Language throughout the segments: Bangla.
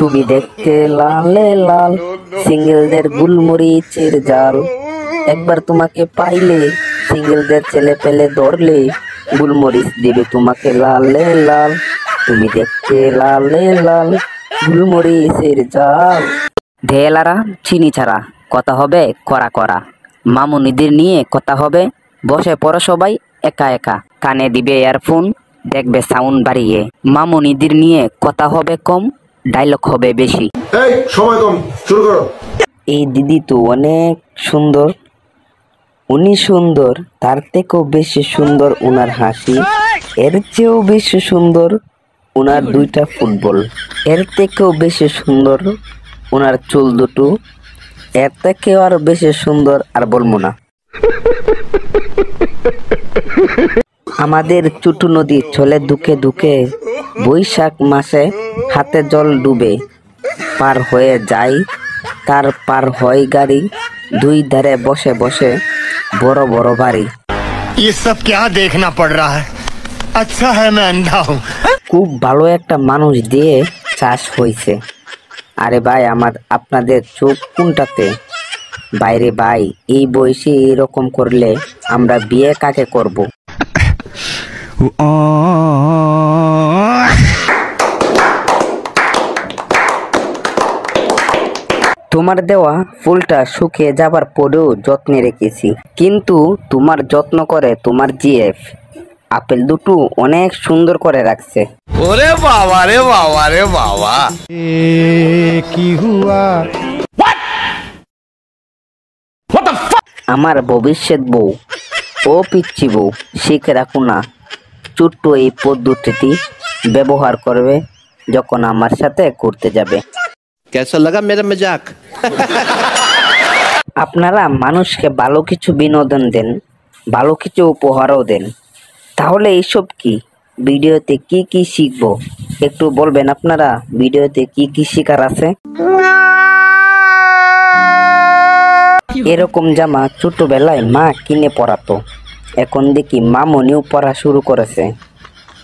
তুমি দেখতে লালে লাল, সিঙ্গেলদের গুলমরিচের জাল। একবার তোমাকে পাইলে, সিঙ্গেলদের ছেলে পেলে ধরলে, গুলমরিচ দিবে তোমাকে লালে লাল। তুমি দেখতে লালে লাল, গুলমরিচের জাল। ঢেলারা চিনি ছাড়া কথা হবে করা করা। মামুনিদের নিয়ে কথা হবে, বসে পড়ো সবাই একা একা। কানে দিবে ইয়ারফোন, দেখবে সাউন্ড বাড়িয়ে। মামুনিদের নিয়ে কথা হবে কম, ডায়লগ হবে বেশি। এই সময় কম, শুরু করো। এই দিদি তো অনেক সুন্দর, উনি সুন্দর, তার থেকেও বেশি সুন্দর উনার হাসি, এর চেয়েও বেশি সুন্দর উনার দুইটা ফুটবল, এর থেকেও বেশি সুন্দর উনার চুল দুটো, এর থেকেও আরো বেশি সুন্দর আর বলবো না। আমাদের ছোট নদী চলে দুকে দুকে, বৈশাখ মাসে হাতে জল ডুবে। পার হয়ে যায় তার পার হয় গাড়ি, দুই ধারে বসে বসে বড় বড় বাড়ি। ये सब क्या देखना पड़ रहा है? अच्छा है मैं अंधा हूँ। খুব ভালো একটা মানুষ দিয়ে চাষ হয়েছে। আরে ভাই, আপনাদের চোখ কোনটাতে? বাইরে ভাই, এই বয়সে এরকম করলে আমরা বিয়ে কাকে করব? তোমার দেওয়া ফুলটা শুকিয়ে যাবার পরেও যত্নে রেখেছি, কিন্তু তোমার যত্ন করে তোমার জিএফ আপেল দুটো অনেক সুন্দর করে রাখছে। ওরে বাবা রে বাবা রে বাবা, কি হুয়া? আমার ভবিষ্যৎ বউ, ও পিচ্ছি বউ, শিখে রাখো না, ছোট্ট এই পদ্ধতিটি ব্যবহার করবে যখন আমার সাথে ঘুরতে যাবে। कैसा लगा मेरा मजाक? আপনারা মানুষকে ভালো কিছু বিনোদন দেন, ভালো কিছু উপহারও দেন, তাহলে এইসব কি? ভিডিওতে কি কি শিখবো একটু বলবেন আপনারা? ভিডিওতে কি কি শিখার আছে? এরকম জামা ছোটবেলায় মা কিনে পরাতো, এখন দেখি মামনিও পরা শুরু করেছে।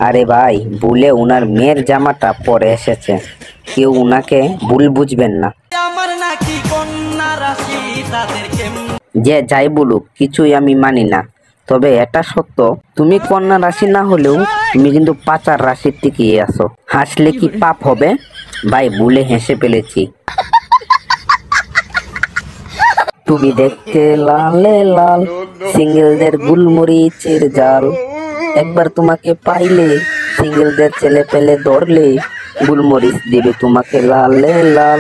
আরে ভাই, ভুলে উনার মেয়ের জামাটা পরে এসেছে, কেউ উনাকে ভুল বুঝবেন না। যে যাই বলুক, কিছুই আমি মানি না, তবে এটা সত্য, তুমি কন্যা রাশি না হলেও তুমি কিন্তু পাচার রাশির থেকে আসো। হাসলে কি পাপ হবে? ভাই, ভুলে হেসে ফেলেছি। তুমি দেখতে লালে লাল, সিঙ্গেলদের গুলমরিচের জাল। একবার তোমাকে পাইলে, সিঙ্গেলদের ছেলে পেলে ধরলে, গুলমরিচ দিবে তোমাকে লালে লাল।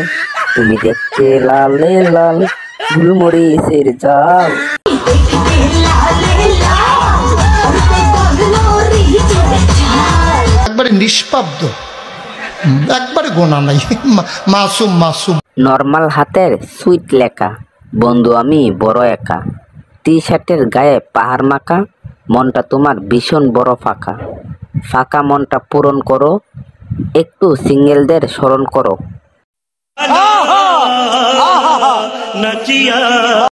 তুমি দেখতে লালে লাল, গুলমরিচের জাল। একবারে নিষ্পাব্দ, একবারে গোনা নাই, মাসুম মাসুম। নর্মাল হাতের সুইট লেখা, বন্ধু আমি বড় একা। টি শার্টের গায়ে পাহাড় মাখা, মনটা তোমার ভীষণ বড় ফাঁকা। ফাঁকা মনটা পূরণ করো, একটু সিঙ্গেলদের স্মরণ করো।